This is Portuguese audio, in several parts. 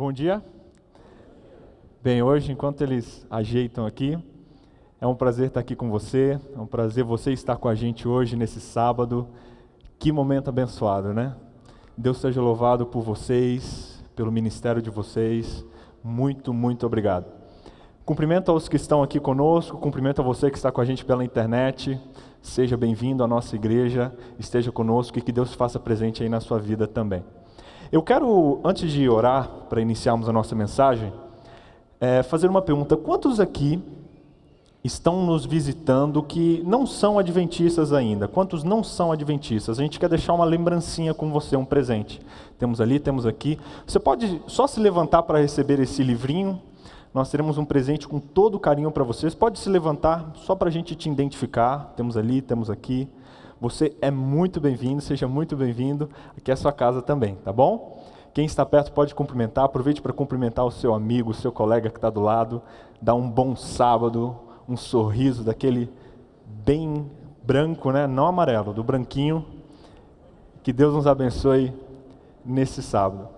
Bom dia. Bem, hoje, enquanto eles ajeitam aqui, é um prazer estar aqui com você, é um prazer você estar com a gente hoje, nesse sábado. Que momento abençoado, né? Deus seja louvado por vocês, pelo ministério de vocês. Muito, muito obrigado. Cumprimento aos que estão aqui conosco, cumprimento a você que está com a gente pela internet. Seja bem-vindo à nossa igreja, esteja conosco e que Deus se faça presente aí na sua vida também. Eu quero, antes de orar, para iniciarmos a nossa mensagem, fazer uma pergunta. Quantos aqui estão nos visitando que não são adventistas ainda? Quantos não são adventistas? A gente quer deixar uma lembrancinha com você, um presente. Temos ali, temos aqui. Você pode só se levantar para receber esse livrinho. Nós teremos um presente com todo carinho para vocês. Pode se levantar só para a gente te identificar. Temos ali, temos aqui. Você é muito bem-vindo, seja muito bem-vindo. Aqui é a sua casa também, tá bom? Quem está perto pode cumprimentar. Aproveite para cumprimentar o seu amigo, o seu colega que está do lado. Dá um bom sábado, um sorriso daquele bem branco, né? Não amarelo, do branquinho. Que Deus nos abençoe nesse sábado.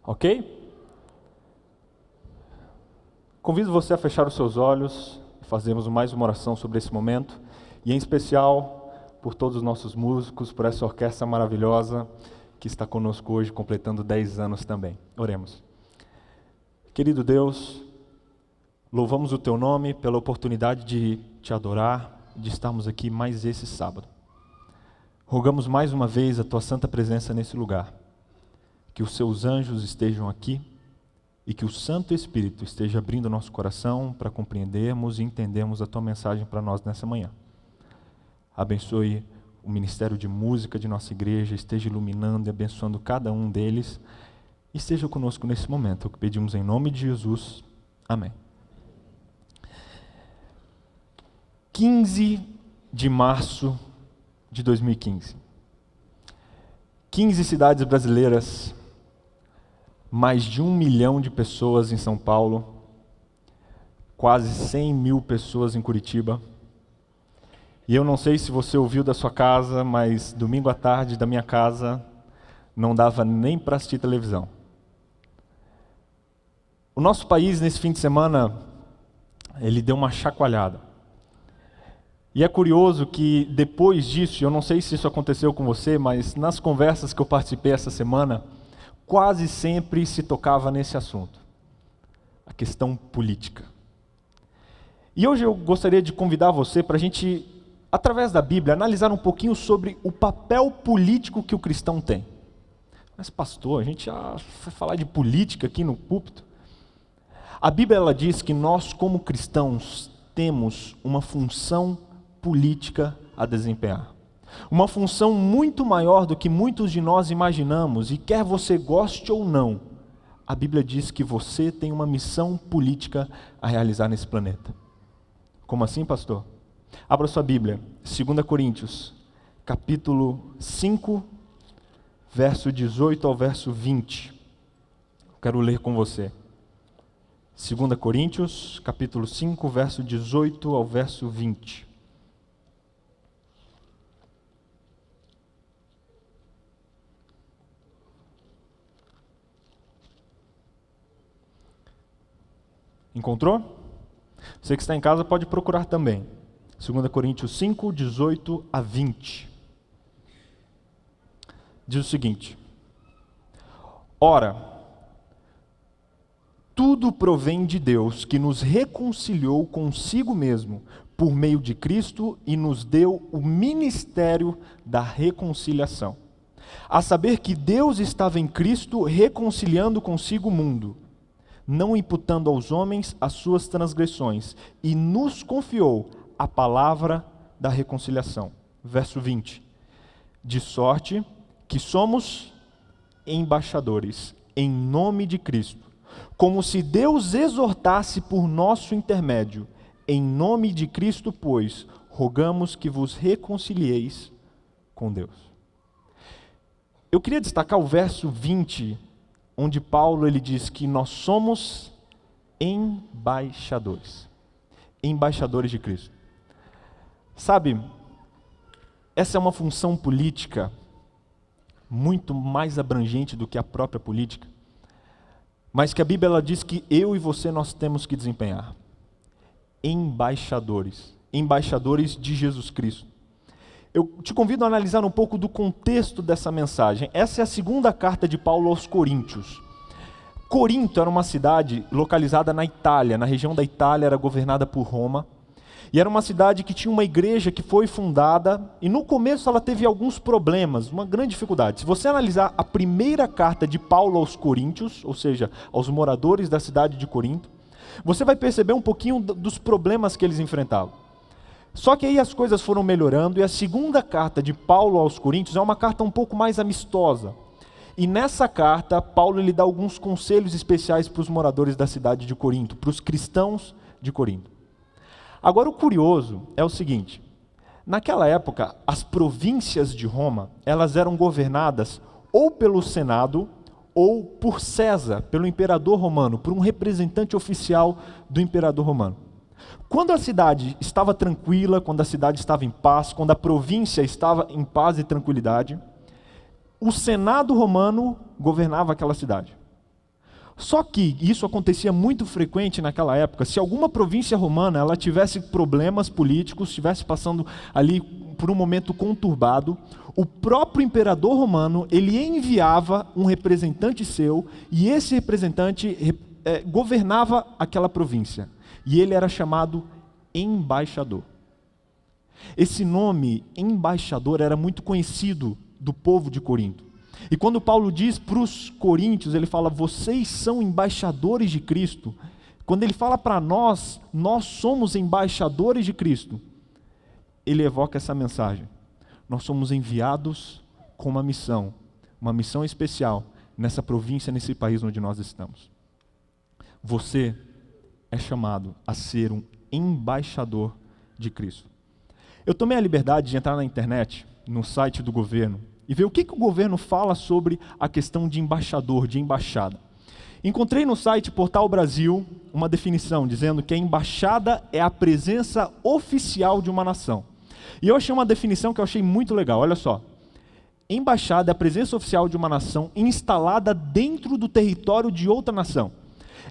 Ok? Convido você a fechar os seus olhos e fazermos mais uma oração sobre esse momento, e em especial por todos os nossos músicos, por essa orquestra maravilhosa que está conosco hoje, completando 10 anos também. Oremos. Querido Deus, louvamos o Teu nome pela oportunidade de Te adorar, de estarmos aqui mais esse sábado. Rogamos mais uma vez a Tua santa presença nesse lugar. Que os seus anjos estejam aqui e que o Santo Espírito esteja abrindo nosso coração para compreendermos e entendermos a Tua mensagem para nós nessa manhã. Abençoe o ministério de música de nossa igreja, esteja iluminando e abençoando cada um deles e esteja conosco nesse momento, o que pedimos em nome de Jesus. Amém. 15 de março de 2015. 15 cidades brasileiras, mais de 1 milhão de pessoas em São Paulo, quase 100 mil pessoas em Curitiba. E eu não sei se você ouviu da sua casa, mas domingo à tarde da minha casa não dava nem para assistir televisão. O nosso país, nesse fim de semana, ele deu uma chacoalhada. E é curioso que depois disso, eu não sei se isso aconteceu com você, mas nas conversas que eu participei essa semana, quase sempre se tocava nesse assunto, a questão política. E hoje eu gostaria de convidar você para a gente, através da Bíblia, analisar um pouquinho sobre o papel político que o cristão tem. Mas pastor, a gente já vai falar de política aqui no púlpito. A Bíblia ela diz que nós, como cristãos, temos uma função política a desempenhar. Uma função muito maior do que muitos de nós imaginamos, e quer você goste ou não, a Bíblia diz que você tem uma missão política a realizar nesse planeta. Como assim, pastor? Abra sua Bíblia, 2 Coríntios, capítulo 5, verso 18 ao verso 20. Eu quero ler com você. 2 Coríntios, capítulo 5, verso 18 ao verso 20. Encontrou? Você que está em casa pode procurar também. 2 Coríntios 5, 18 a 20. Diz o seguinte: Ora, tudo provém de Deus, que nos reconciliou consigo mesmo, por meio de Cristo, e nos deu o ministério da reconciliação. A saber que Deus estava em Cristo reconciliando consigo o mundo, não imputando aos homens as suas transgressões, e nos confiou a palavra da reconciliação. Verso 20. De sorte que somos embaixadores em nome de Cristo, como se Deus exortasse por nosso intermédio. Em nome de Cristo, pois, rogamos que vos reconcilieis com Deus. Eu queria destacar o verso 20 onde Paulo ele diz que nós somos embaixadores. Embaixadores de Cristo. Sabe, essa é uma função política muito mais abrangente do que a própria política, mas que a Bíblia ela diz que eu e você nós temos que desempenhar. Embaixadores. Embaixadores de Jesus Cristo. Eu te convido a analisar um pouco do contexto dessa mensagem. Essa é a segunda carta de Paulo aos Coríntios. Corinto era uma cidade localizada na Itália, na região da Itália, era governada por Roma. E era uma cidade que tinha uma igreja que foi fundada, e no começo ela teve alguns problemas, uma grande dificuldade. Se você analisar a primeira carta de Paulo aos Coríntios, ou seja, aos moradores da cidade de Corinto, você vai perceber um pouquinho dos problemas que eles enfrentavam. Só que aí as coisas foram melhorando, e a segunda carta de Paulo aos Coríntios é uma carta um pouco mais amistosa. E nessa carta, Paulo lhe dá alguns conselhos especiais para os moradores da cidade de Corinto, para os cristãos de Corinto. Agora o curioso é o seguinte, naquela época, as províncias de Roma, elas eram governadas ou pelo Senado ou por César, pelo imperador romano, por um representante oficial do imperador romano. Quando a cidade estava tranquila, quando a cidade estava em paz, quando a província estava em paz e tranquilidade, o Senado romano governava aquela cidade. Só que isso acontecia muito frequente naquela época. Se alguma província romana ela tivesse problemas políticos, estivesse passando ali por um momento conturbado, o próprio imperador romano ele enviava um representante seu, e esse representante governava aquela província. E ele era chamado embaixador. Esse nome, embaixador, era muito conhecido do povo de Corinto. E quando Paulo diz para os coríntios, ele fala, vocês são embaixadores de Cristo. Quando ele fala para nós, nós somos embaixadores de Cristo, ele evoca essa mensagem. Nós somos enviados com uma missão especial nessa província, nesse país onde nós estamos. Você é chamado a ser um embaixador de Cristo. Eu tomei a liberdade de entrar na internet, no site do governo, e ver o que o governo fala sobre a questão de embaixador, de embaixada. Encontrei no site Portal Brasil uma definição dizendo que a embaixada é a presença oficial de uma nação. E eu achei uma definição que eu achei muito legal, olha só. Embaixada é a presença oficial de uma nação instalada dentro do território de outra nação.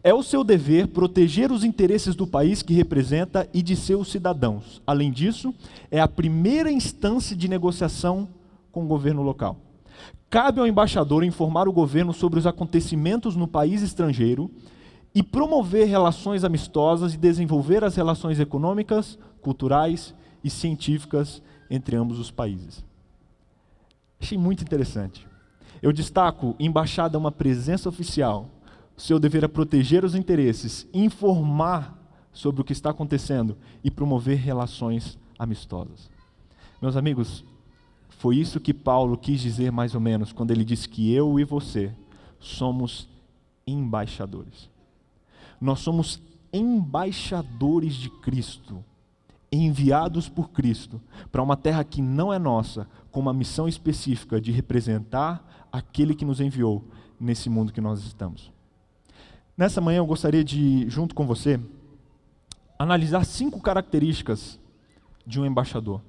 É o seu dever proteger os interesses do país que representa e de seus cidadãos. Além disso, é a primeira instância de negociação com o governo local. Cabe ao embaixador informar o governo sobre os acontecimentos no país estrangeiro e promover relações amistosas e desenvolver as relações econômicas, culturais e científicas entre ambos os países. Achei muito interessante. Eu destaco, embaixada é uma presença oficial. O seu dever é proteger os interesses, informar sobre o que está acontecendo e promover relações amistosas. Meus amigos, foi isso que Paulo quis dizer mais ou menos quando ele disse que eu e você somos embaixadores. Nós somos embaixadores de Cristo, enviados por Cristo para uma terra que não é nossa, com uma missão específica de representar aquele que nos enviou nesse mundo que nós estamos. Nessa manhã eu gostaria de, junto com você, analisar 5 características de um embaixador.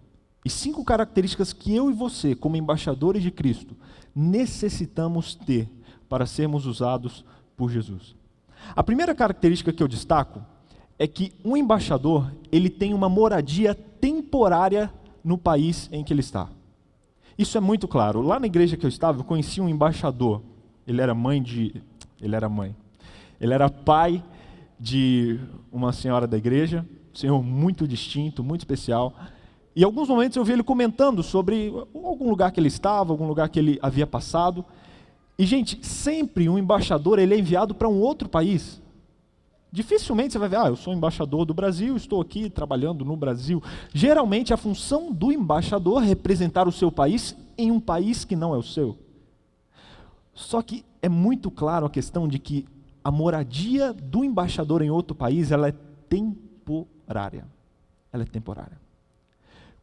E 5 características que eu e você, como embaixadores de Cristo, necessitamos ter para sermos usados por Jesus. A primeira característica que eu destaco é que um embaixador, ele tem uma moradia temporária no país em que ele está. Isso é muito claro. Lá na igreja que eu estava, eu conheci um embaixador. Ele era pai de uma senhora da igreja, um senhor muito distinto, muito especial. E em alguns momentos eu vi ele comentando sobre algum lugar que ele estava, algum lugar que ele havia passado. E, gente, sempre um embaixador ele é enviado para um outro país. Dificilmente você vai ver, eu sou embaixador do Brasil, estou aqui trabalhando no Brasil. Geralmente a função do embaixador é representar o seu país em um país que não é o seu. Só que é muito claro a questão de que a moradia do embaixador em outro país, ela é temporária. Ela é temporária.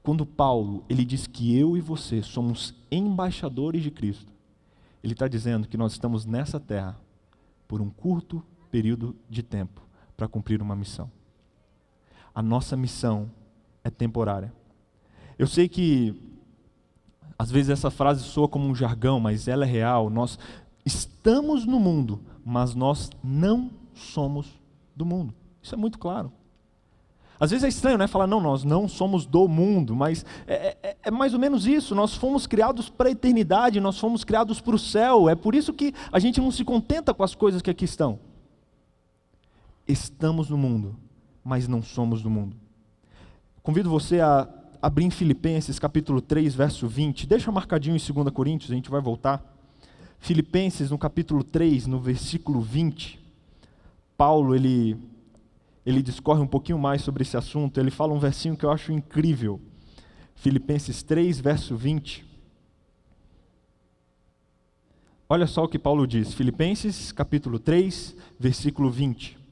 Quando Paulo, ele diz que eu e você somos embaixadores de Cristo, ele está dizendo que nós estamos nessa terra por um curto período de tempo para cumprir uma missão. A nossa missão é temporária. Eu sei que às vezes essa frase soa como um jargão, mas ela é real. Nós estamos no mundo, mas nós não somos do mundo. Isso é muito claro. Às vezes é estranho, né? Falar, não, nós não somos do mundo, mas é mais ou menos isso. Nós fomos criados para a eternidade, nós fomos criados para o céu. É por isso que a gente não se contenta com as coisas que aqui estão. Estamos no mundo, mas não somos do mundo. Convido você a abrir em Filipenses capítulo 3, verso 20. Deixa marcadinho em 2 Coríntios, a gente vai voltar. Filipenses, no capítulo 3, no versículo 20. Paulo, ele discorre um pouquinho mais sobre esse assunto. Ele fala um versinho que eu acho incrível. Filipenses 3, verso 20. Olha só o que Paulo diz. Filipenses, capítulo 3, versículo 20.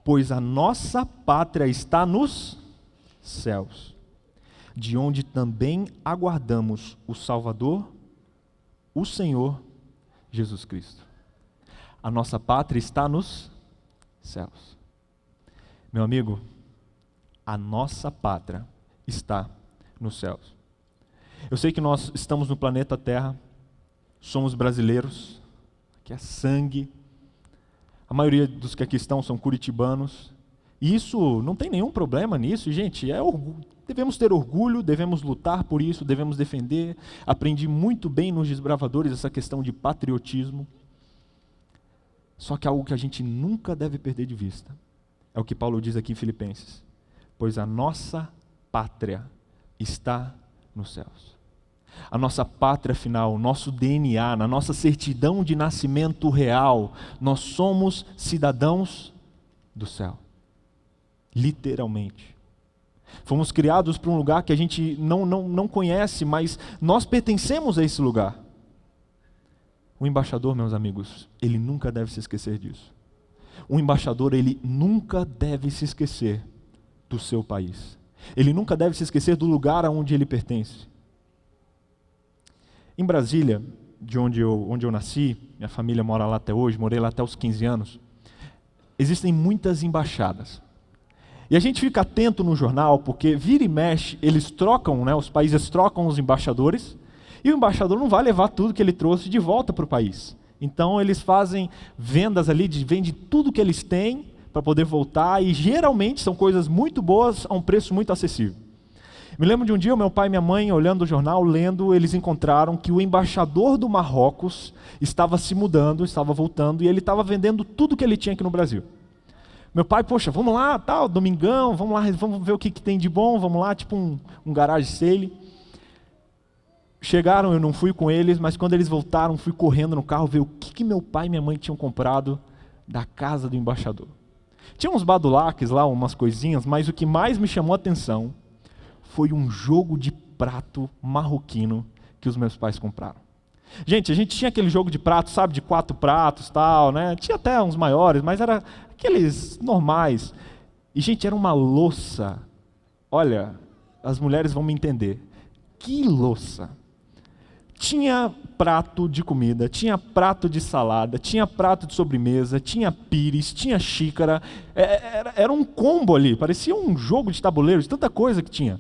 Pois a nossa pátria está nos céus, de onde também aguardamos o Salvador, o Senhor Jesus Cristo. A nossa pátria está nos céus. Meu amigo, a nossa pátria está nos céus. Eu sei que nós estamos no planeta Terra, somos brasileiros, que é sangue. A maioria dos que aqui estão são curitibanos. E isso, não tem nenhum problema nisso, gente. Devemos ter orgulho, devemos lutar por isso, devemos defender. Aprendi muito bem nos Desbravadores essa questão de patriotismo. Só que algo que a gente nunca deve perder de vista é o que Paulo diz aqui em Filipenses. Pois a nossa pátria está nos céus. A nossa pátria final, o nosso DNA, na nossa certidão de nascimento real, nós somos cidadãos do céu. Literalmente. Fomos criados para um lugar que a gente não conhece, mas nós pertencemos a esse lugar. O embaixador, meus amigos, ele nunca deve se esquecer disso. O embaixador, ele nunca deve se esquecer do seu país. Ele nunca deve se esquecer do lugar aonde ele pertence. Em Brasília, de onde eu nasci, minha família mora lá até hoje, morei lá até os 15 anos, existem muitas embaixadas. E a gente fica atento no jornal, porque vira e mexe, eles trocam, né, os países trocam os embaixadores, e o embaixador não vai levar tudo que ele trouxe de volta para o país. Então eles fazem vendas ali, vende tudo que eles têm para poder voltar, e geralmente são coisas muito boas a um preço muito acessível. Me lembro de um dia, meu pai e minha mãe, olhando o jornal, lendo, eles encontraram que o embaixador do Marrocos estava se mudando, estava voltando, e ele estava vendendo tudo que ele tinha aqui no Brasil. Meu pai, poxa, vamos lá, tal, domingão, vamos lá, vamos ver o que tem de bom, vamos lá, tipo um garage sale. Chegaram, eu não fui com eles, mas quando eles voltaram, fui correndo no carro ver o que meu pai e minha mãe tinham comprado da casa do embaixador. Tinha uns badulaques lá, umas coisinhas, mas o que mais me chamou a atenção foi um jogo de prato marroquino que os meus pais compraram. Gente, a gente tinha aquele jogo de prato, sabe, de 4 pratos, tal, né? Tinha até uns maiores, mas era aqueles normais. E, gente, era uma louça. Olha, as mulheres vão me entender. Que louça! Tinha prato de comida, tinha prato de salada, tinha prato de sobremesa, tinha pires, tinha xícara. Era um combo ali, parecia um jogo de tabuleiro, de tanta coisa que tinha.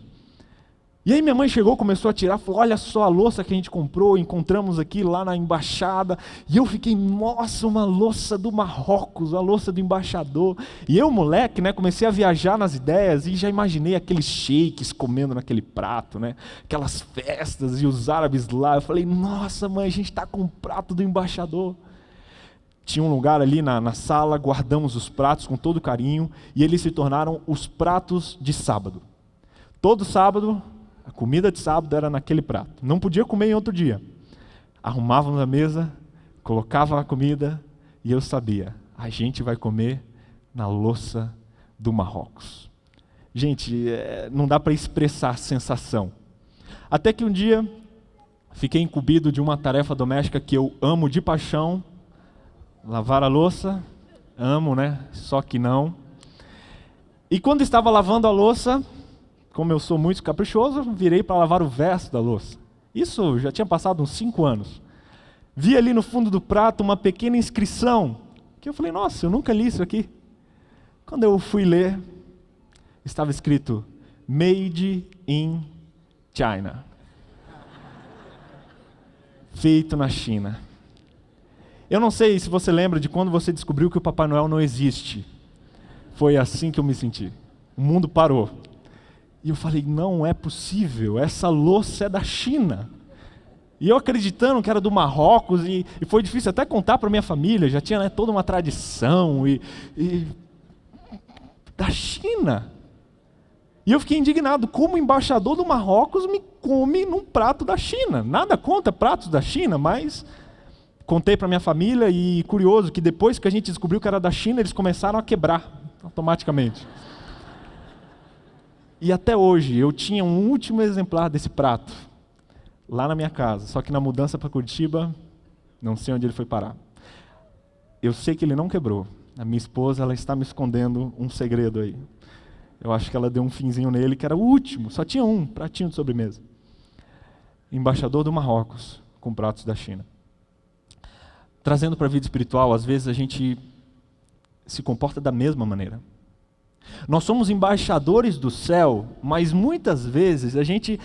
E aí minha mãe chegou, começou a tirar, falou, olha só a louça que a gente comprou, encontramos aqui lá na embaixada. E eu fiquei, nossa, uma louça do Marrocos, a louça do embaixador. E eu, moleque, né, comecei a viajar nas ideias e já imaginei aqueles sheiks comendo naquele prato, né, aquelas festas e os árabes lá. Eu falei, nossa mãe, a gente está com o prato do embaixador. Tinha um lugar ali na sala, guardamos os pratos com todo carinho e eles se tornaram os pratos de sábado. Todo sábado, a comida de sábado era naquele prato. Não podia comer em outro dia. Arrumávamos a mesa, colocava a comida e eu sabia, a gente vai comer na louça do Marrocos. Gente, não dá para expressar a sensação. Até que um dia, fiquei incumbido de uma tarefa doméstica que eu amo de paixão, lavar a louça, amo, né? Só que não. E quando estava lavando a louça, como eu sou muito caprichoso, virei para lavar o verso da louça. Isso já tinha passado uns 5 anos. vi ali no fundo do prato uma pequena inscrição, que eu falei, nossa, eu nunca li isso aqui. Quando eu fui ler, estava escrito, Made in China. Feito na China. Eu não sei se você lembra de quando você descobriu que o Papai Noel não existe. Foi assim que eu me senti. O mundo parou. E eu falei, não é possível, essa louça é da China. E eu acreditando que era do Marrocos, e foi difícil até contar para minha família, já tinha, né, toda uma tradição, e da China. E eu fiquei indignado, como embaixador do Marrocos me come num prato da China. Nada contra pratos da China, mas contei para minha família, e curioso que depois que a gente descobriu que era da China, eles começaram a quebrar automaticamente. E até hoje, eu tinha um último exemplar desse prato, lá na minha casa, só que na mudança para Curitiba, não sei onde ele foi parar. Eu sei que ele não quebrou. A minha esposa, ela está me escondendo um segredo aí. Eu acho que ela deu um finzinho nele, que era o último, só tinha um pratinho de sobremesa. Embaixador do Marrocos, com pratos da China. Trazendo para a vida espiritual, às vezes a gente se comporta da mesma maneira. Nós somos embaixadores do céu, mas muitas vezes a gente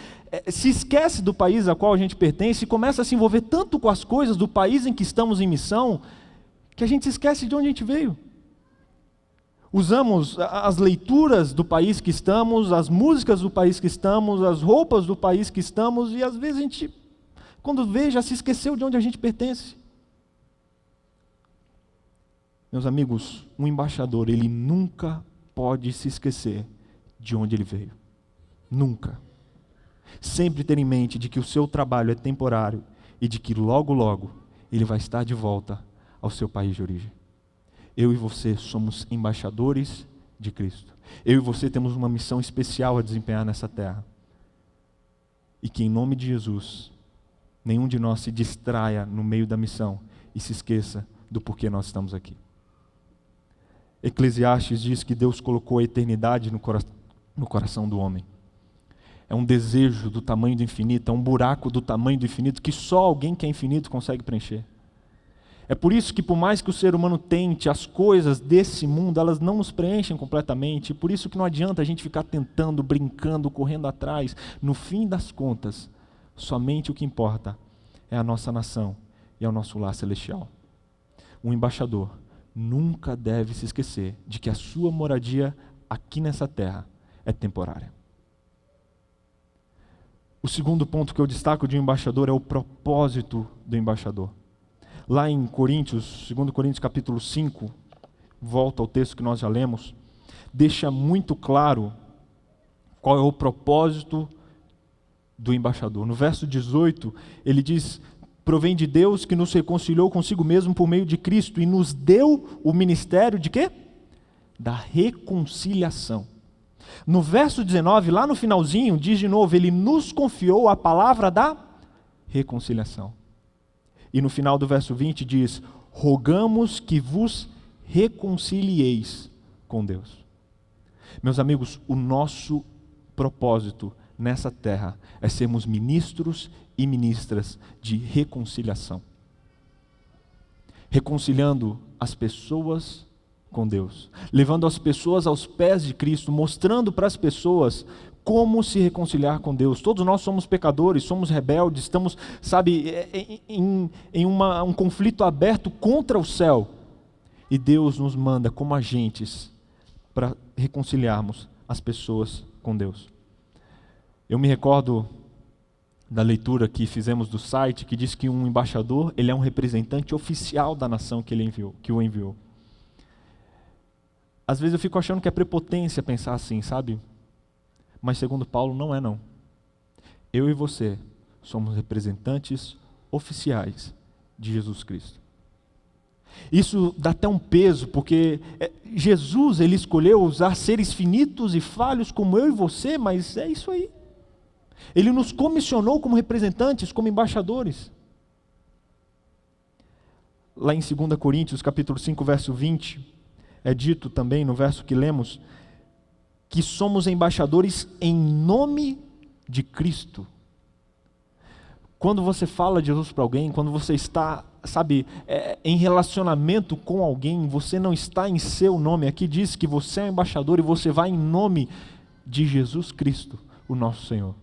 se esquece do país a qual a gente pertence e começa a se envolver tanto com as coisas do país em que estamos em missão, que a gente se esquece de onde a gente veio. Usamos as leituras do país que estamos, as músicas do país que estamos, as roupas do país que estamos, e às vezes a gente, quando vê, já se esqueceu de onde a gente pertence. Meus amigos, um embaixador, ele nunca pode se esquecer de onde ele veio. Nunca. Sempre ter em mente de que o seu trabalho é temporário e de que logo, logo, ele vai estar de volta ao seu país de origem. Eu e você somos embaixadores de Cristo. Eu e você temos uma missão especial a desempenhar nessa terra. E que em nome de Jesus, nenhum de nós se distraia no meio da missão e se esqueça do porquê nós estamos aqui. Eclesiastes diz que Deus colocou a eternidade no coração do homem. É um desejo do tamanho do infinito, é um buraco do tamanho do infinito que só alguém que é infinito consegue preencher. É por isso que, por mais que o ser humano tente, as coisas desse mundo, elas não nos preenchem completamente. Por isso que não adianta a gente ficar tentando, brincando, correndo atrás. No fim das contas, somente o que importa é a nossa nação e é o nosso lar celestial. Um embaixador nunca deve se esquecer de que a sua moradia aqui nessa terra é temporária. O segundo ponto que eu destaco de um embaixador é o propósito do embaixador. Lá em Coríntios, 2 Coríntios capítulo 5, volta ao texto que nós já lemos, deixa muito claro qual é o propósito do embaixador. No verso 18, ele diz: provém de Deus que nos reconciliou consigo mesmo por meio de Cristo e nos deu o ministério de quê? Da reconciliação. No verso 19, lá no finalzinho, diz de novo, ele nos confiou a palavra da reconciliação. E no final do verso 20 diz, rogamos que vos reconcilieis com Deus. Meus amigos, o nosso propósito nessa terra é sermos ministros e ministras de reconciliação. Reconciliando as pessoas com Deus, levando as pessoas aos pés de Cristo, mostrando para as pessoas como se reconciliar com Deus. Todos nós somos pecadores, somos rebeldes, estamos, em um conflito aberto contra o céu. E Deus nos manda como agentes para reconciliarmos as pessoas com Deus. Eu me recordo da leitura que fizemos do site, que diz que um embaixador, ele é um representante oficial da nação que o enviou. Às vezes eu fico achando que é prepotência pensar assim, sabe? Mas segundo Paulo, não é não. Eu e você somos representantes oficiais de Jesus Cristo. Isso dá até um peso, porque Jesus, ele escolheu usar seres finitos e falhos como eu e você, mas é isso aí. Ele nos comissionou como representantes, como embaixadores. Lá em 2 Coríntios, capítulo 5, verso 20, é dito também, no verso que lemos, que somos embaixadores em nome de Cristo. Quando você fala de Jesus para alguém, quando você está, em relacionamento com alguém, você não está em seu nome. Aqui diz que você é um embaixador e você vai em nome de Jesus Cristo, o nosso Senhor.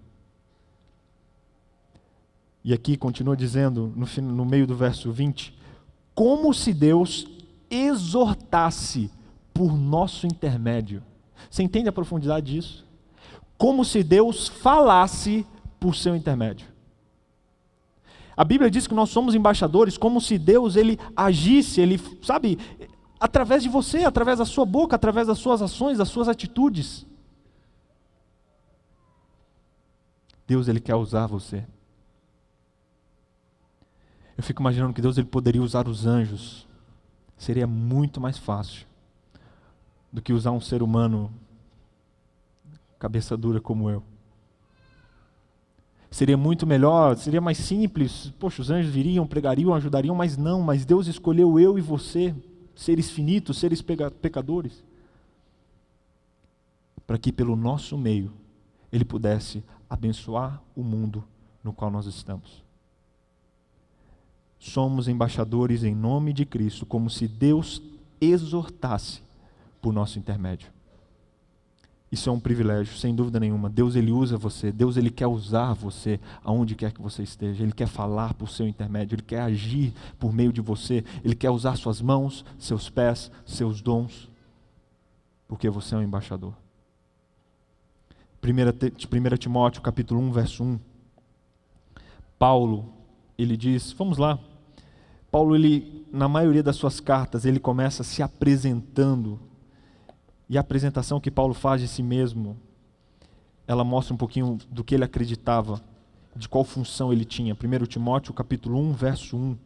E aqui continua dizendo, no meio do verso 20, como se Deus exortasse por nosso intermédio. Você entende a profundidade disso? Como se Deus falasse por seu intermédio. A Bíblia diz que nós somos embaixadores, como se Deus ele agisse, através de você, através da sua boca, através das suas ações, das suas atitudes. Deus ele quer usar você. Eu fico imaginando que Deus ele poderia usar os anjos. Seria muito mais fácil do que usar um ser humano cabeça dura como eu. Seria muito melhor, seria mais simples. Poxa, os anjos viriam, pregariam, ajudariam, mas não. Mas Deus escolheu eu e você, seres finitos, seres pecadores, para que pelo nosso meio Ele pudesse abençoar o mundo no qual nós estamos. Somos embaixadores em nome de Cristo, como se Deus exortasse por nosso intermédio. Isso é um privilégio, sem dúvida nenhuma. Deus ele usa você, Deus ele quer usar você aonde quer que você esteja. Ele quer falar por seu intermédio, Ele quer agir por meio de você. Ele quer usar suas mãos, seus pés, seus dons, porque você é um embaixador. 1 Timóteo capítulo 1, verso 1. Paulo, ele diz, vamos lá. Paulo, ele, na maioria das suas cartas, ele começa se apresentando. E a apresentação que Paulo faz de si mesmo, ela mostra um pouquinho do que ele acreditava, de qual função ele tinha. 1 Timóteo capítulo 1, verso 1.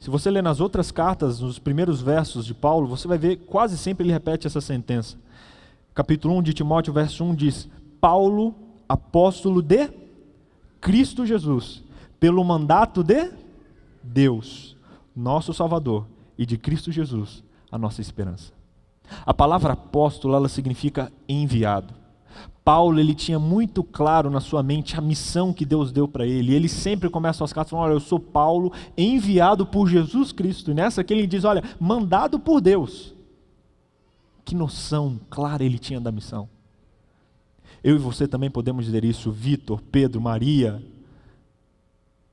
Se você ler nas outras cartas, nos primeiros versos de Paulo, você vai ver, quase sempre ele repete essa sentença. Capítulo 1 de Timóteo, verso 1 diz, Paulo, apóstolo de Cristo Jesus, pelo mandato de Deus, nosso Salvador, e de Cristo Jesus, a nossa esperança. A palavra apóstolo, ela significa enviado. Paulo, ele tinha muito claro na sua mente a missão que Deus deu para ele. Ele sempre começa suas cartas falando, olha, eu sou Paulo, enviado por Jesus Cristo. E nessa aqui ele diz, olha, mandado por Deus. Que noção clara ele tinha da missão. Eu e você também podemos dizer isso, Vitor, Pedro, Maria,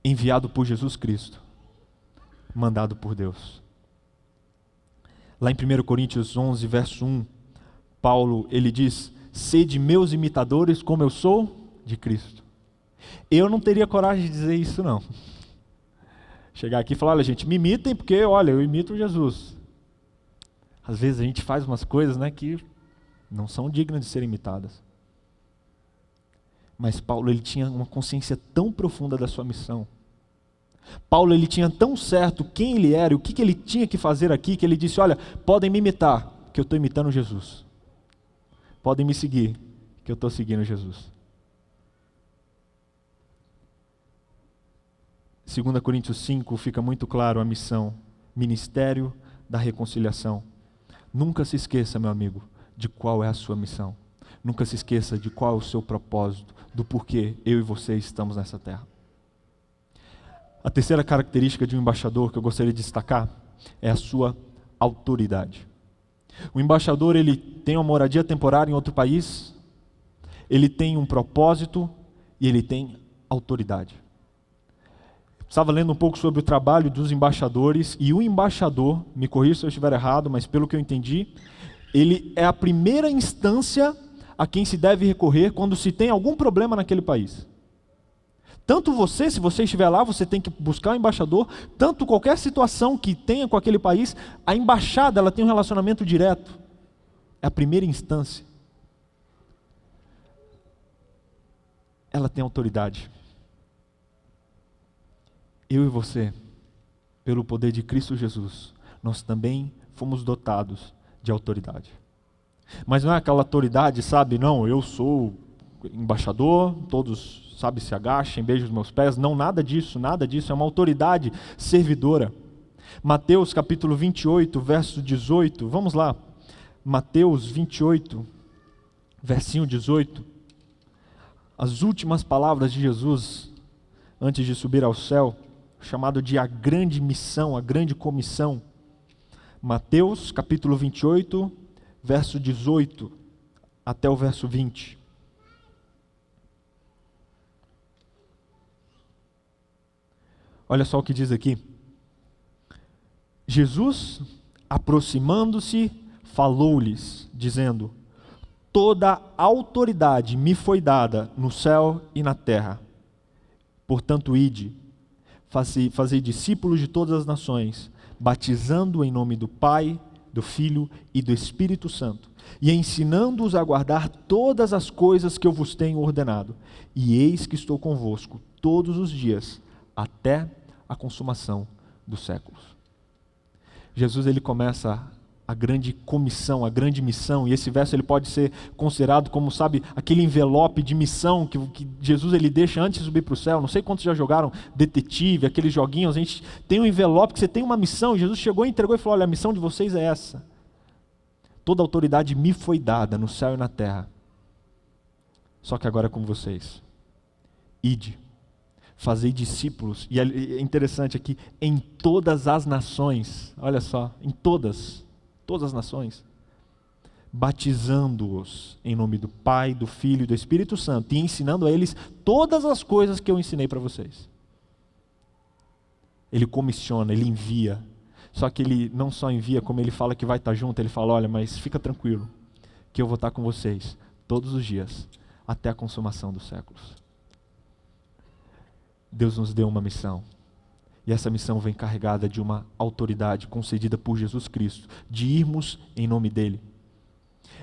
enviado por Jesus Cristo, mandado por Deus. Lá em 1 Coríntios 11, verso 1, Paulo, ele diz, sede meus imitadores como eu sou de Cristo. Eu não teria coragem de dizer isso não. Chegar aqui e falar, olha gente, me imitem porque, olha, eu imito Jesus. Às vezes a gente faz umas coisas, né, que não são dignas de serem imitadas. Mas Paulo, ele tinha uma consciência tão profunda da sua missão. Paulo, ele tinha tão certo quem ele era e o que ele tinha que fazer aqui, que ele disse, olha, podem me imitar, que eu estou imitando Jesus. Podem me seguir, que eu estou seguindo Jesus. 2 Coríntios 5 fica muito claro a missão, ministério da reconciliação. Nunca se esqueça, meu amigo, de qual é a sua missão. Nunca se esqueça de qual é o seu propósito, do porquê eu e você estamos nessa terra. A terceira característica de um embaixador que eu gostaria de destacar é a sua autoridade. O embaixador, ele tem uma moradia temporária em outro país, ele tem um propósito e ele tem autoridade. Estava lendo um pouco sobre o trabalho dos embaixadores e o embaixador, me corrija se eu estiver errado, mas pelo que eu entendi, ele é a primeira instância a quem se deve recorrer quando se tem algum problema naquele país. Tanto você, se você estiver lá, você tem que buscar o embaixador, tanto qualquer situação que tenha com aquele país, a embaixada ela tem um relacionamento direto. É a primeira instância. Ela tem autoridade. Eu e você, pelo poder de Cristo Jesus, nós também fomos dotados de autoridade. Mas não é aquela autoridade, não, eu sou embaixador, todos, se agachem, beijem os meus pés. Não, nada disso, é uma autoridade servidora. Mateus capítulo 28, verso 18, vamos lá. Mateus 28, versinho 18. as últimas palavras de Jesus antes de subir ao céu, chamado de a grande missão, a grande comissão. Mateus capítulo 28, verso 18 até o verso 20. Olha só o que diz aqui. Jesus, aproximando-se, falou-lhes, dizendo: toda autoridade me foi dada no céu e na terra. Portanto, ide, fazei discípulos de todas as nações, batizando em nome do Pai, do Filho e do Espírito Santo, e ensinando-os a guardar todas as coisas que eu vos tenho ordenado. E eis que estou convosco todos os dias, até a consumação dos séculos. Jesus, ele começa a grande comissão, a grande missão, e esse verso ele pode ser considerado como, sabe, aquele envelope de missão que Jesus ele deixa antes de subir para o céu. Não sei quantos já jogaram detetive, aqueles joguinhos, a gente tem um envelope que você tem uma missão, e Jesus chegou e entregou e falou: olha, a missão de vocês é essa. Toda autoridade me foi dada no céu e na terra. Só que agora é com vocês. Ide, fazei discípulos, e é interessante aqui, em todas as nações, olha só, em todas as nações, batizando-os em nome do Pai, do Filho e do Espírito Santo, e ensinando a eles todas as coisas que eu ensinei para vocês. Ele comissiona, ele envia, só que ele não só envia, como ele fala que vai estar junto, ele fala: olha, mas fica tranquilo, que eu vou estar com vocês todos os dias, até a consumação dos séculos. Deus nos deu uma missão, e essa missão vem carregada de uma autoridade concedida por Jesus Cristo, de irmos em nome dele.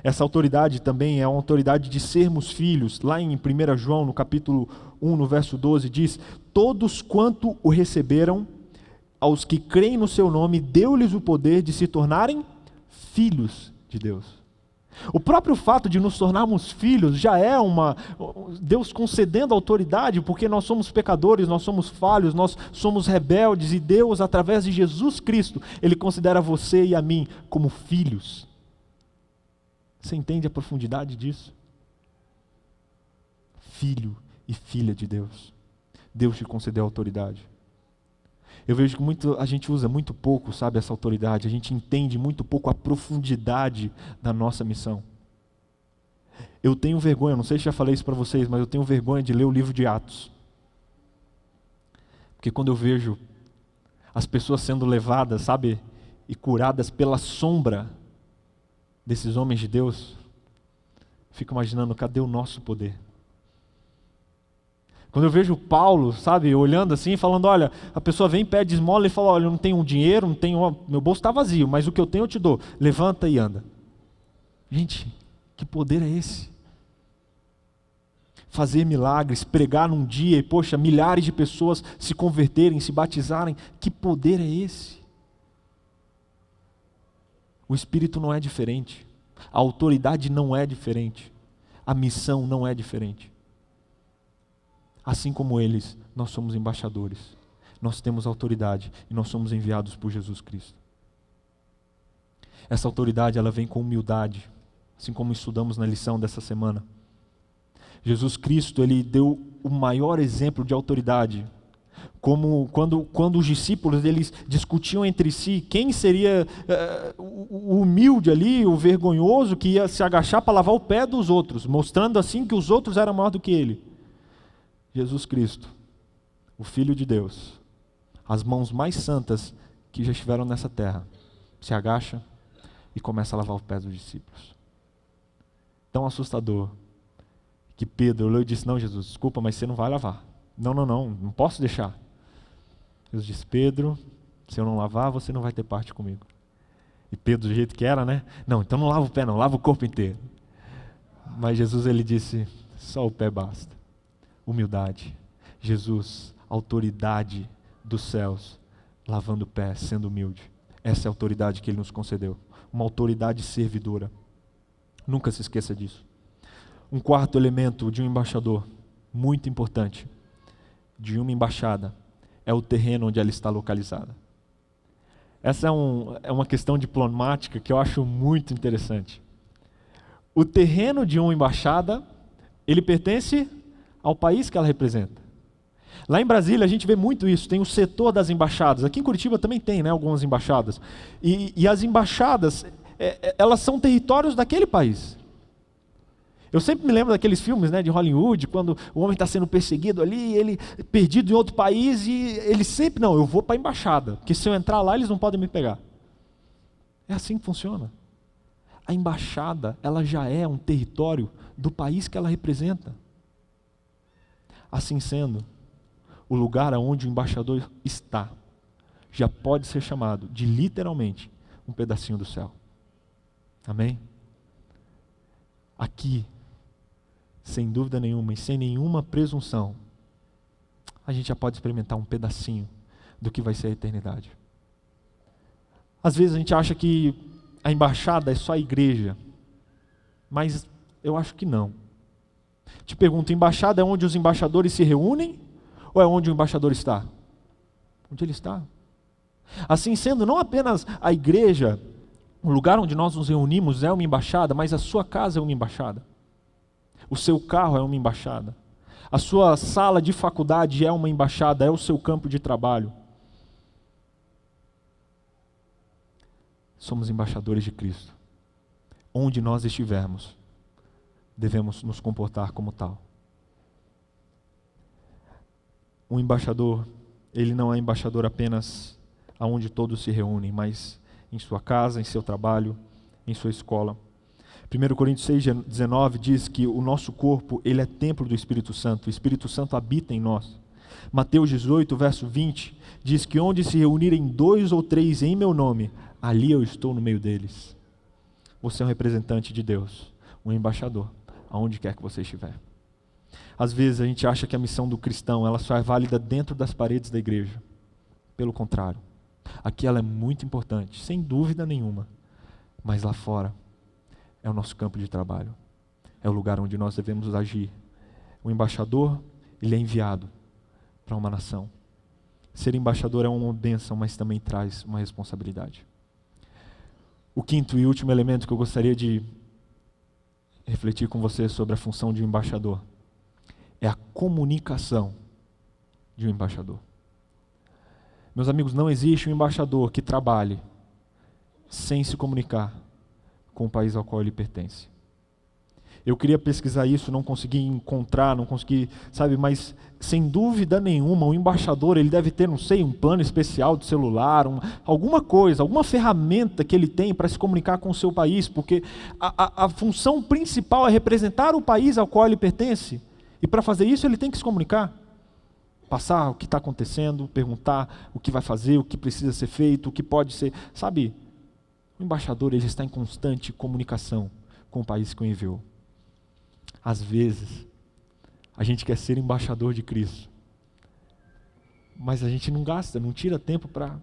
Essa autoridade também é uma autoridade de sermos filhos. Lá em 1 João, no capítulo 1, no verso 12, diz: todos quanto o receberam, aos que creem no seu nome, deu-lhes o poder de se tornarem filhos de Deus. O próprio fato de nos tornarmos filhos já é Deus concedendo autoridade, porque nós somos pecadores, nós somos falhos, nós somos rebeldes, e Deus, através de Jesus Cristo, Ele considera você e a mim como filhos. Você entende a profundidade disso? Filho e filha de Deus. Deus te concedeu autoridade. Eu vejo que a gente usa muito pouco, sabe, essa autoridade. A gente entende muito pouco a profundidade da nossa missão. Eu tenho vergonha, não sei se já falei isso para vocês, mas eu tenho vergonha de ler o livro de Atos. Porque quando eu vejo as pessoas sendo levadas, sabe, e curadas pela sombra desses homens de Deus, fico imaginando, cadê o nosso poder? Quando eu vejo Paulo, sabe, olhando assim, falando: olha, a pessoa vem, pede esmola e fala: olha, eu não tenho dinheiro, meu bolso está vazio, mas o que eu tenho eu te dou. Levanta e anda. Gente, que poder é esse? Fazer milagres, pregar num dia e, poxa, milhares de pessoas se converterem, se batizarem. Que poder é esse? O Espírito não é diferente. A autoridade não é diferente. A missão não é diferente. Assim como eles, nós somos embaixadores, nós temos autoridade e nós somos enviados por Jesus Cristo. Essa autoridade, ela vem com humildade, assim como estudamos na lição dessa semana. Jesus Cristo, ele deu o maior exemplo de autoridade, como quando os discípulos eles discutiam entre si quem seria o humilde ali, o vergonhoso, que ia se agachar para lavar o pé dos outros, mostrando assim que os outros eram maior do que ele. Jesus Cristo, o Filho de Deus, as mãos mais santas que já estiveram nessa terra, se agacha e começa a lavar os pés dos discípulos. Tão assustador que Pedro olhou e disse: não, Jesus, desculpa, mas você não vai lavar. Não posso deixar. Jesus disse: Pedro, se eu não lavar, você não vai ter parte comigo. E Pedro, do jeito que era, né? Não, então não lava o pé não, lava o corpo inteiro. Mas Jesus, ele disse: só o pé basta. Humildade. Jesus, autoridade dos céus, lavando o pé, sendo humilde. Essa é a autoridade que Ele nos concedeu. Uma autoridade servidora. Nunca se esqueça disso. Um quarto elemento de um embaixador, muito importante, de uma embaixada, é o terreno onde ela está localizada. Essa é uma questão diplomática que eu acho muito interessante. O terreno de uma embaixada, ele pertence ao país que ela representa. Lá em Brasília a gente vê muito isso, tem o setor das embaixadas. Aqui em Curitiba também tem, né, algumas embaixadas. E as embaixadas, elas são territórios daquele país. Eu sempre me lembro daqueles filmes, né, de Hollywood, quando o homem está sendo perseguido ali, ele perdido em outro país, e ele sempre, não, eu vou para a embaixada, porque se eu entrar lá eles não podem me pegar. É assim que funciona. A embaixada, ela já é um território do país que ela representa. Assim sendo, o lugar onde o embaixador está já pode ser chamado de literalmente um pedacinho do céu. Amém? Aqui, sem dúvida nenhuma e sem nenhuma presunção, a gente já pode experimentar um pedacinho do que vai ser a eternidade. Às vezes a gente acha que a embaixada é só a igreja, mas eu acho que não. Te pergunto, embaixada é onde os embaixadores se reúnem ou é onde o embaixador está? Onde ele está. Assim sendo, não apenas a igreja, o lugar onde nós nos reunimos é uma embaixada, mas a sua casa é uma embaixada. O seu carro é uma embaixada. A sua sala de faculdade é uma embaixada, é o seu campo de trabalho. Somos embaixadores de Cristo. Onde nós estivermos, devemos nos comportar como tal. Um embaixador, ele não é embaixador apenas aonde todos se reúnem, mas em sua casa, em seu trabalho, em sua escola. 1 Coríntios 6,19 diz que o nosso corpo, ele é templo do Espírito Santo. O Espírito Santo habita em nós. Mateus 18, verso 20, diz que onde se reunirem 2 ou 3 em meu nome, ali eu estou no meio deles. Você é um representante de Deus, um embaixador, aonde quer que você estiver. Às vezes a gente acha que a missão do cristão, ela só é válida dentro das paredes da igreja. Pelo contrário, aqui ela é muito importante, sem dúvida nenhuma, mas lá fora é o nosso campo de trabalho, é o lugar onde nós devemos agir. O embaixador, ele é enviado para uma nação. Ser embaixador é uma bênção, mas também traz uma responsabilidade. O quinto e último elemento que eu gostaria de refletir com você sobre a função de um embaixador é a comunicação de um embaixador. Meus amigos, não existe um embaixador que trabalhe sem se comunicar com o país ao qual ele pertence. Eu queria pesquisar isso, não consegui encontrar, não consegui, sabe, mas sem dúvida nenhuma, o embaixador, ele deve ter, não sei, um plano especial de celular, alguma coisa, alguma ferramenta que ele tem para se comunicar com o seu país, porque a função principal é representar o país ao qual ele pertence, e para fazer isso ele tem que se comunicar, passar o que está acontecendo, perguntar o que vai fazer, o que precisa ser feito, o que pode ser, sabe, o embaixador, ele está em constante comunicação com o país que o enviou. Às vezes, a gente quer ser embaixador de Cristo, mas a gente não gasta, não tira tempo para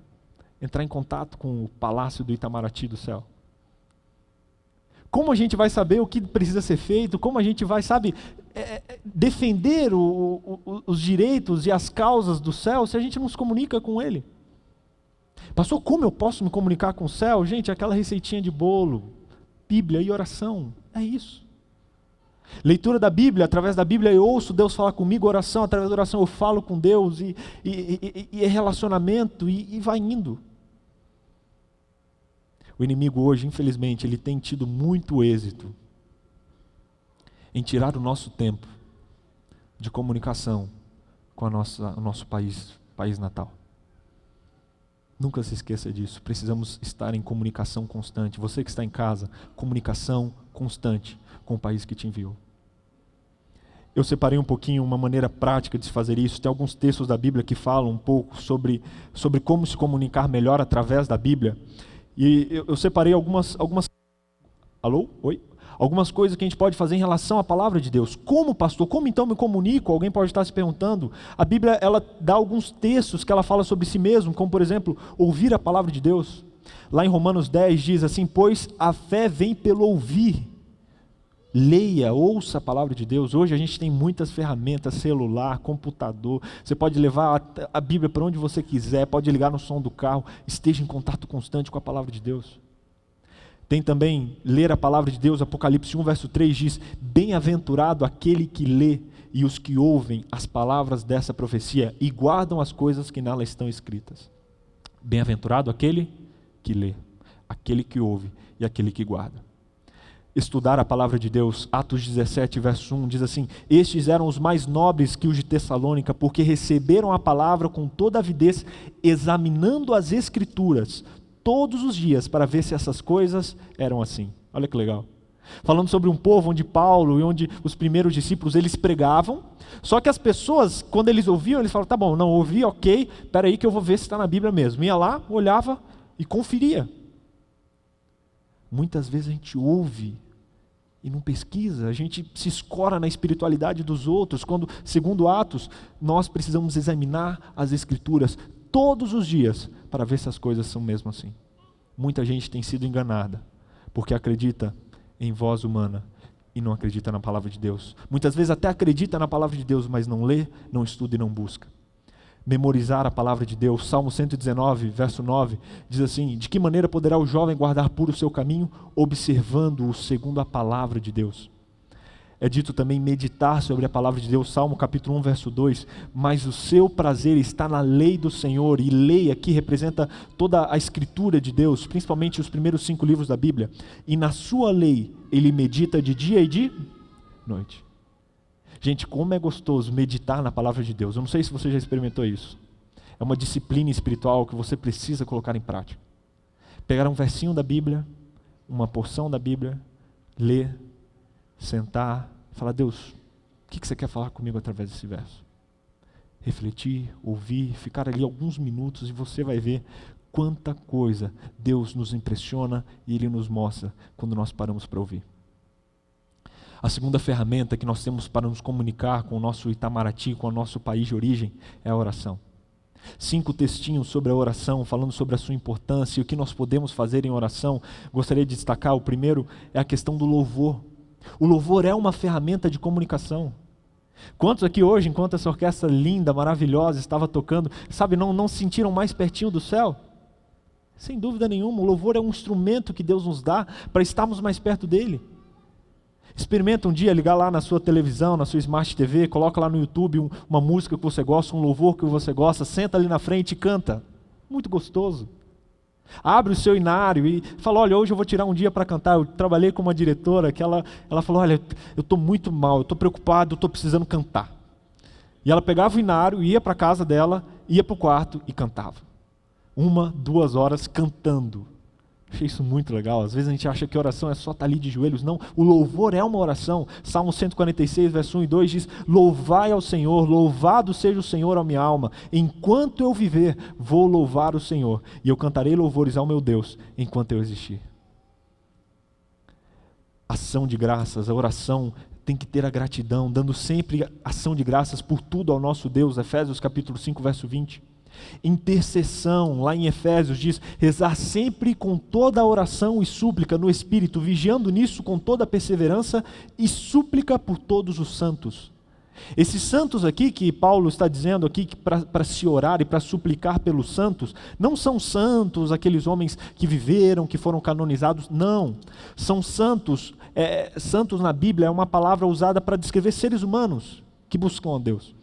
entrar em contato com o palácio do Itamaraty do céu. Como a gente vai saber o que precisa ser feito? Como a gente vai, sabe, defender os direitos e as causas do céu se a gente não se comunica com Ele? Pastor, como eu posso me comunicar com o céu? Gente, aquela receitinha de bolo, Bíblia e oração, é isso. Leitura da Bíblia, através da Bíblia eu ouço Deus falar comigo, oração, através da oração eu falo com Deus, e é relacionamento, e vai indo. O inimigo hoje, infelizmente, ele tem tido muito êxito em tirar o nosso tempo de comunicação com o nosso país natal. Nunca se esqueça disso, precisamos estar em comunicação constante. Você que está em casa, comunicação constante com o país que te enviou. Eu separei um pouquinho uma maneira prática de se fazer isso. Tem alguns textos da Bíblia que falam um pouco sobre como se comunicar melhor através da Bíblia. E eu separei algumas... Alô? Oi? Algumas coisas que a gente pode fazer em relação à palavra de Deus. Como, pastor? Como então me comunico? Alguém pode estar se perguntando. A Bíblia, ela dá alguns textos que ela fala sobre si mesmo, como por exemplo, ouvir a palavra de Deus. Lá em Romanos 10 diz assim, pois a fé vem pelo ouvir. Leia, ouça a palavra de Deus. Hoje a gente tem muitas ferramentas, celular, computador. Você pode levar a Bíblia para onde você quiser, pode ligar no som do carro. Esteja em contato constante com a palavra de Deus. Tem também ler a palavra de Deus. Apocalipse 1, verso 3 diz, bem-aventurado aquele que lê e os que ouvem as palavras dessa profecia e guardam as coisas que nela estão escritas. Bem-aventurado aquele que lê, aquele que ouve e aquele que guarda. Estudar a palavra de Deus, Atos 17, verso 1, diz assim: estes eram os mais nobres que os de Tessalônica, porque receberam a palavra com toda avidez, examinando as Escrituras todos os dias, para ver se essas coisas eram assim. Olha que legal. Falando sobre um povo onde Paulo e onde os primeiros discípulos, eles pregavam, só que as pessoas, quando eles ouviam, eles falavam, tá bom, não ouvi, ok, peraí que eu vou ver se está na Bíblia mesmo. Ia lá, olhava e conferia. Muitas vezes a gente ouve e não pesquisa, a gente se escora na espiritualidade dos outros, quando, segundo Atos, nós precisamos examinar as Escrituras todos os dias, para ver se as coisas são mesmo assim. Muita gente tem sido enganada, porque acredita em voz humana e não acredita na palavra de Deus. Muitas vezes até acredita na palavra de Deus, mas não lê, não estuda e não busca. Memorizar a palavra de Deus, Salmo 119, verso 9, diz assim: de que maneira poderá o jovem guardar puro o seu caminho, observando-o segundo a palavra de Deus? É dito também meditar sobre a palavra de Deus, Salmo capítulo 1, verso 2, mas o seu prazer está na lei do Senhor, e lei aqui representa toda a escritura de Deus, principalmente os primeiros 5 livros da Bíblia, e na sua lei ele medita de dia e de noite. Gente, como é gostoso meditar na palavra de Deus. Eu não sei se você já experimentou isso. É uma disciplina espiritual que você precisa colocar em prática. Pegar um versinho da Bíblia, uma porção da Bíblia, ler, sentar, falar, Deus, o que você quer falar comigo através desse verso? Refletir, ouvir, ficar ali alguns minutos e você vai ver quanta coisa Deus nos impressiona e Ele nos mostra quando nós paramos para ouvir. A segunda ferramenta que nós temos para nos comunicar com o nosso Itamaraty, com o nosso país de origem, é a oração. 5 textinhos sobre a oração, falando sobre a sua importância e o que nós podemos fazer em oração. Gostaria de destacar, o primeiro é a questão do louvor. O louvor é uma ferramenta de comunicação. Quantos aqui hoje, enquanto essa orquestra linda, maravilhosa estava tocando, sabe, não se sentiram mais pertinho do céu? Sem dúvida nenhuma, o louvor é um instrumento que Deus nos dá para estarmos mais perto dele. Experimenta um dia ligar lá na sua televisão, na sua Smart TV, coloca lá no YouTube uma música que você gosta, um louvor que você gosta, senta ali na frente e canta. Muito gostoso. Abre o seu inário e fala, olha, hoje eu vou tirar um dia para cantar. Eu trabalhei com uma diretora que ela falou, olha, eu estou muito mal, eu estou preocupado, eu estou precisando cantar. E ela pegava o inário, ia para a casa dela, ia para o quarto e cantava. 1, 2 horas cantando. Achei isso muito legal. Às vezes a gente acha que oração é só estar ali de joelhos. Não, o louvor é uma oração. Salmo 146, verso 1 e 2 diz, louvai ao Senhor, louvado seja o Senhor a minha alma. Enquanto eu viver, vou louvar o Senhor. E eu cantarei louvores ao meu Deus, enquanto eu existir. Ação de graças, a oração tem que ter a gratidão, dando sempre ação de graças por tudo ao nosso Deus. Efésios capítulo 5, verso 20. Intercessão, lá em Efésios diz, rezar sempre com toda a oração e súplica no Espírito, vigiando nisso com toda a perseverança e súplica por todos os santos. Esses santos aqui que Paulo está dizendo aqui, que para se orar e para suplicar pelos santos, não são santos aqueles homens que viveram, que foram canonizados, não. São santos, santos na Bíblia é uma palavra usada para descrever seres humanos que buscam a Deus.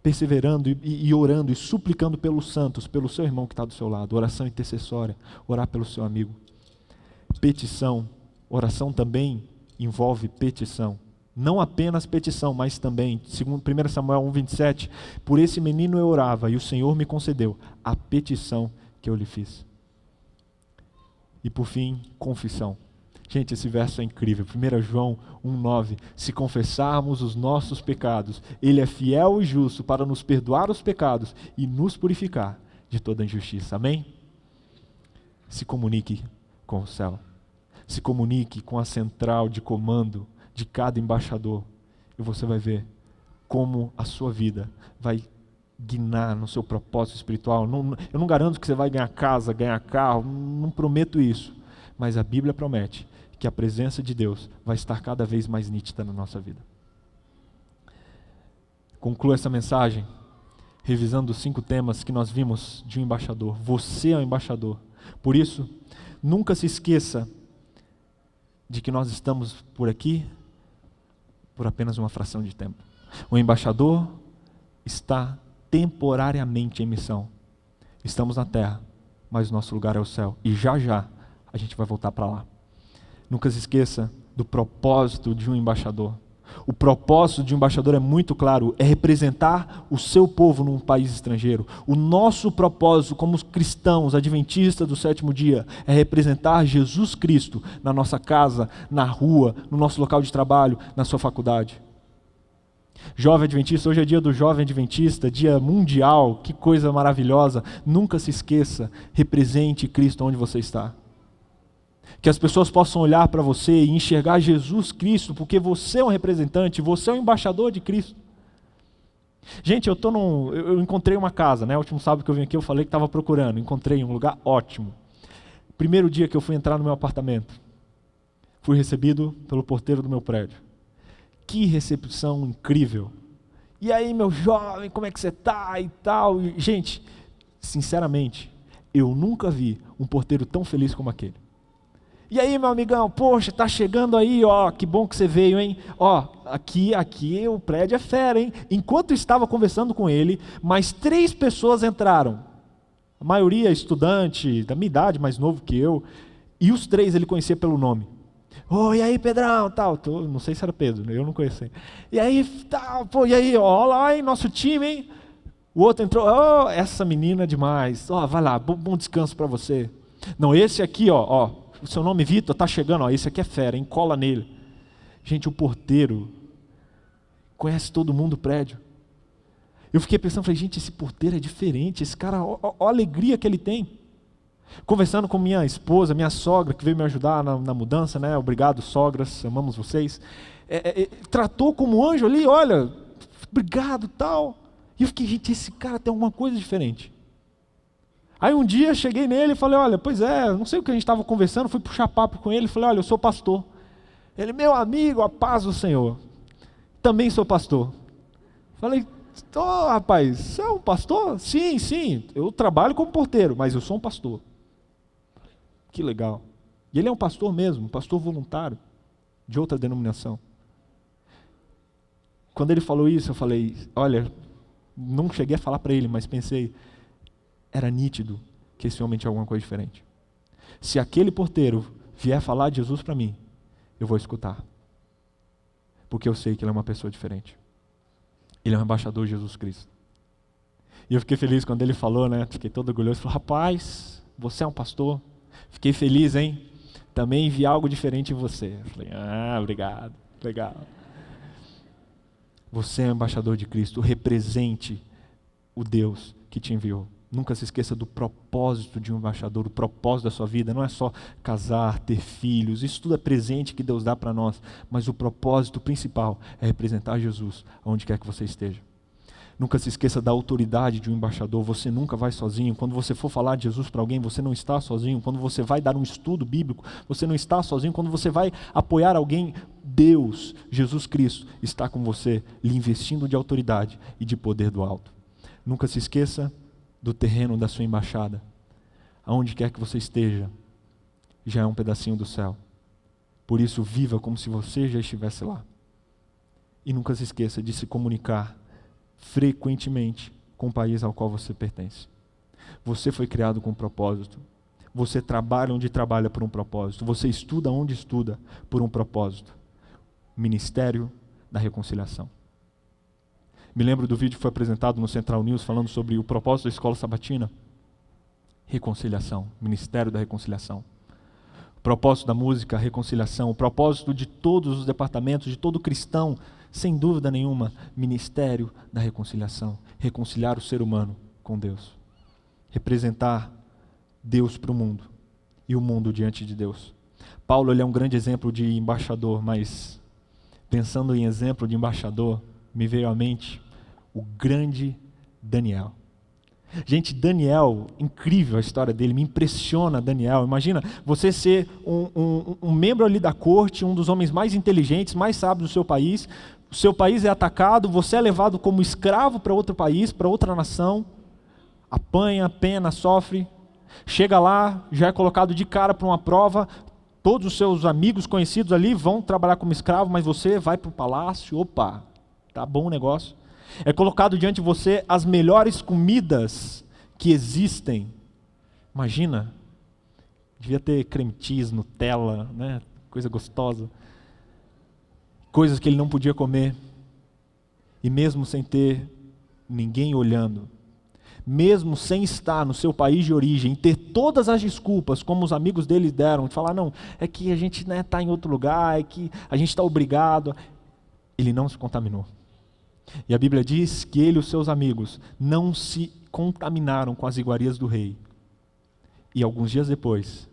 Perseverando e orando e suplicando pelos santos, pelo seu irmão que está do seu lado. Oração intercessória, orar pelo seu amigo. Petição, oração também envolve petição. Não apenas petição, mas também, segundo 1 Samuel 1,27, por esse menino eu orava e o Senhor me concedeu a petição que eu lhe fiz. E por fim, confissão. Gente, esse verso é incrível. 1 João 1,9. Se confessarmos os nossos pecados, Ele é fiel e justo para nos perdoar os pecados e nos purificar de toda injustiça. Amém? Se comunique com o céu. Se comunique com a central de comando de cada embaixador. E você vai ver como a sua vida vai guinar no seu propósito espiritual. Eu não garanto que você vai ganhar casa, ganhar carro, não prometo isso. Mas a Bíblia promete que a presença de Deus vai estar cada vez mais nítida na nossa vida. Concluo essa mensagem revisando os 5 temas que nós vimos de um embaixador. Você é um embaixador. Por isso, nunca se esqueça de que nós estamos por aqui por apenas uma fração de tempo. O embaixador está temporariamente em missão. Estamos na terra, mas o nosso lugar é o céu. E já já a gente vai voltar para lá. Nunca se esqueça do propósito de um embaixador. O propósito de um embaixador é muito claro, é representar o seu povo num país estrangeiro. O nosso propósito como cristãos, adventistas do sétimo dia, é representar Jesus Cristo na nossa casa, na rua, no nosso local de trabalho, na sua faculdade. Jovem Adventista, hoje é dia do Jovem Adventista, dia mundial, que coisa maravilhosa. Nunca se esqueça, represente Cristo onde você está. Que as pessoas possam olhar para você e enxergar Jesus Cristo, porque você é um representante, você é um embaixador de Cristo. Gente, eu encontrei uma casa, né? O último sábado que eu vim aqui eu falei que estava procurando, encontrei um lugar ótimo. Primeiro dia que eu fui entrar no meu apartamento, fui recebido pelo porteiro do meu prédio. Que recepção incrível. E aí, meu jovem, como é que você está e tal? E, gente, sinceramente, eu nunca vi um porteiro tão feliz como aquele. E aí, meu amigão, poxa, tá chegando aí, ó, que bom que você veio, hein? Ó, aqui o prédio é fera, hein? Enquanto eu estava conversando com ele, mais 3 pessoas entraram. A maioria estudante, da minha idade, mais novo que eu, e os 3 ele conhecia pelo nome. Oh, e aí, Pedrão, tal, não sei se era Pedro, eu não conhecia. E aí, tal, pô, e aí, ó lá, hein, nosso time, hein? O outro entrou, oh, essa menina é demais, ó, vai lá, bom descanso para você. Não, esse aqui, ó, o seu nome Vitor, tá chegando, ó, esse aqui é fera, hein, cola nele. Gente, o porteiro conhece todo mundo do prédio. Eu fiquei pensando, falei, gente, esse porteiro é diferente, esse cara, ó a alegria que ele tem. Conversando com minha esposa, minha sogra, que veio me ajudar na mudança, né? Obrigado, sogras, amamos vocês. Tratou como anjo ali, olha, obrigado, tal. E eu fiquei, gente, esse cara tem alguma coisa diferente. Aí um dia cheguei nele e falei, olha, pois é, não sei o que a gente estava conversando, fui puxar papo com ele, falei, olha, eu sou pastor. Ele, meu amigo, a paz do Senhor. Também sou pastor. Falei, rapaz, você é um pastor? Sim, eu trabalho como porteiro, mas eu sou um pastor. Que legal. E ele é um pastor mesmo, um pastor voluntário, de outra denominação. Quando ele falou isso, eu falei, olha, não cheguei a falar para ele, mas pensei, era nítido que esse homem tinha alguma coisa diferente. Se aquele porteiro vier falar de Jesus para mim, eu vou escutar. Porque eu sei que ele é uma pessoa diferente. Ele é um embaixador de Jesus Cristo. E eu fiquei feliz quando ele falou, né? Fiquei todo orgulhoso. Falei, rapaz, você é um pastor? Fiquei feliz, hein? Também vi algo diferente em você. Eu falei, obrigado, legal. Você é um embaixador de Cristo, represente o Deus que te enviou. Nunca se esqueça do propósito de um embaixador, o propósito da sua vida. Não é só casar, ter filhos, isso tudo é presente que Deus dá para nós. Mas o propósito principal é representar Jesus aonde quer que você esteja. Nunca se esqueça da autoridade de um embaixador. Você nunca vai sozinho. Quando você for falar de Jesus para alguém, você não está sozinho. Quando você vai dar um estudo bíblico, você não está sozinho. Quando você vai apoiar alguém, Deus, Jesus Cristo, está com você, lhe investindo de autoridade e de poder do alto. Nunca se esqueça do terreno da sua embaixada. Aonde quer que você esteja, já é um pedacinho do céu. Por isso, viva como se você já estivesse lá. E nunca se esqueça de se comunicar frequentemente com o país ao qual você pertence. Você foi criado com um propósito. Você trabalha onde trabalha por um propósito. Você estuda onde estuda por um propósito. Ministério da Reconciliação. Me lembro do vídeo que foi apresentado no Central News falando sobre o propósito da escola sabatina. Reconciliação, Ministério da Reconciliação. O propósito da música, reconciliação. O propósito de todos os departamentos, de todo cristão, sem dúvida nenhuma, Ministério da Reconciliação. Reconciliar o ser humano com Deus. Representar Deus para o mundo e o mundo diante de Deus. Paulo, ele é um grande exemplo de embaixador, mas pensando em exemplo de embaixador, me veio à mente o grande Daniel. Gente, Daniel, incrível a história dele, me impressiona Daniel. Imagina você ser um membro ali da corte, um dos homens mais inteligentes, mais sábios do seu país. O seu país é atacado, você é levado como escravo para outro país, para outra nação. Apanha, pena, sofre. Chega lá, já é colocado de cara para uma prova. Todos os seus amigos conhecidos ali vão trabalhar como escravo, mas você vai para o palácio, opa, Tá bom o negócio. É colocado diante de você as melhores comidas que existem. Imagina, devia ter creme cheese, Nutella, né? Coisa gostosa. Coisas que ele não podia comer. E mesmo sem ter ninguém olhando, mesmo sem estar no seu país de origem, ter todas as desculpas, como os amigos dele deram, de falar, não, é que a gente está em outro lugar, é que a gente está obrigado. Ele não se contaminou. E a Bíblia diz que ele e os seus amigos não se contaminaram com as iguarias do rei. E alguns dias depois,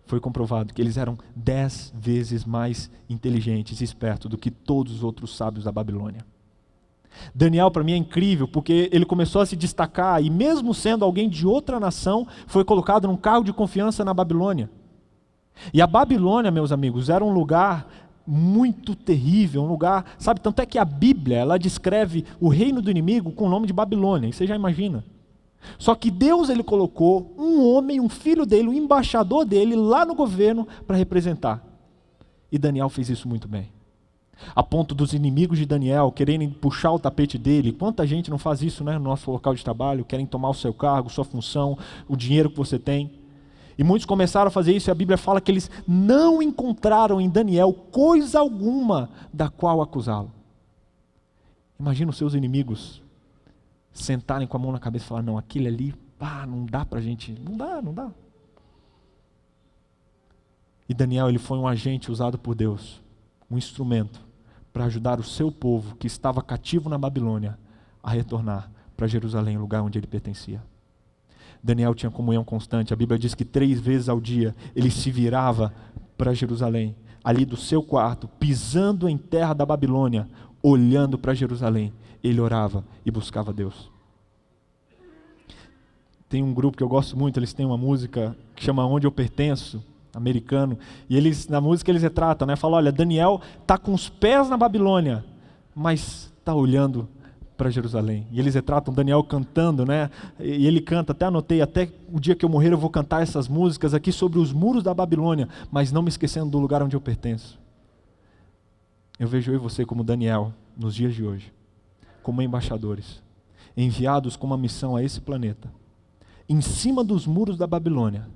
foi comprovado que eles eram 10 vezes mais inteligentes e espertos do que todos os outros sábios da Babilônia. Daniel, para mim, é incrível, porque ele começou a se destacar, e mesmo sendo alguém de outra nação, foi colocado num cargo de confiança na Babilônia. E a Babilônia, meus amigos, era um lugar muito terrível, um lugar, sabe, tanto é que a Bíblia, ela descreve o reino do inimigo com o nome de Babilônia, e você já imagina. Só que Deus, ele colocou um homem, um filho dele, um embaixador dele, lá no governo, para representar. E Daniel fez isso muito bem. A ponto dos inimigos de Daniel quererem puxar o tapete dele. Quanta gente não faz isso, né, no nosso local de trabalho, querem tomar o seu cargo, sua função, o dinheiro que você tem. E muitos começaram a fazer isso, e a Bíblia fala que eles não encontraram em Daniel coisa alguma da qual acusá-lo. Imagina os seus inimigos sentarem com a mão na cabeça e falar, não, aquele ali, não dá pra gente, não dá. E Daniel, ele foi um agente usado por Deus, um instrumento para ajudar o seu povo que estava cativo na Babilônia a retornar para Jerusalém, o lugar onde ele pertencia. Daniel tinha comunhão constante. A Bíblia diz que 3 vezes ao dia ele se virava para Jerusalém, ali do seu quarto, pisando em terra da Babilônia, olhando para Jerusalém, ele orava e buscava Deus. Tem um grupo que eu gosto muito, eles têm uma música que chama Onde Eu Pertenço, americano, e eles, na música eles retratam, né? Falam, olha, Daniel está com os pés na Babilônia, mas está olhando para Jerusalém. E eles retratam Daniel cantando, né? E ele canta, até anotei, até o dia que eu morrer eu vou cantar essas músicas aqui sobre os muros da Babilônia, mas não me esquecendo do lugar onde eu pertenço. Eu vejo eu e você como Daniel, nos dias de hoje, como embaixadores, enviados com uma missão a esse planeta, em cima dos muros da Babilônia,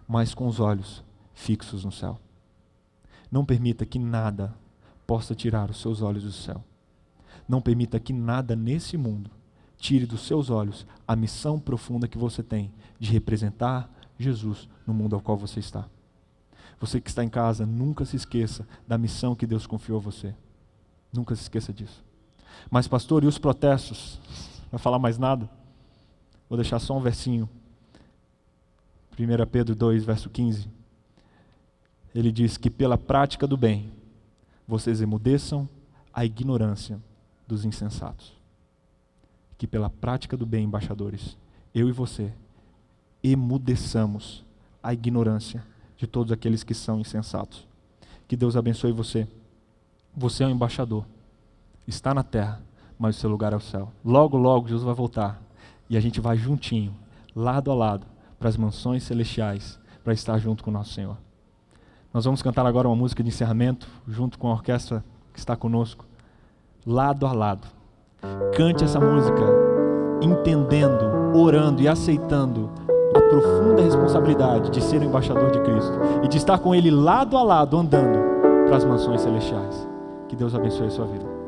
mas com os olhos fixos no céu. Não permita que nada possa tirar os seus olhos do céu. Não permita que nada nesse mundo tire dos seus olhos a missão profunda que você tem de representar Jesus no mundo ao qual você está. Você que está em casa, nunca se esqueça da missão que Deus confiou a você. Nunca se esqueça disso. Mas pastor, e os protestos? Não vai falar mais nada? Vou deixar só um versinho. 1 Pedro 2, verso 15. Ele diz que pela prática do bem, vocês emudeçam a ignorância dos insensatos. Que pela prática do bem, embaixadores, eu e você, emudeçamos a ignorância de todos aqueles que são insensatos. Que Deus abençoe você. Você é um embaixador. Está na terra, mas o seu lugar é o céu. Logo, logo, Jesus vai voltar. E a gente vai juntinho, lado a lado, para as mansões celestiais, para estar junto com o nosso Senhor. Nós vamos cantar agora uma música de encerramento, junto com a orquestra que está conosco, lado a lado. Cante essa música, entendendo, orando e aceitando a profunda responsabilidade de ser o embaixador de Cristo e de estar com Ele lado a lado, andando para as mansões celestiais. Que Deus abençoe a sua vida.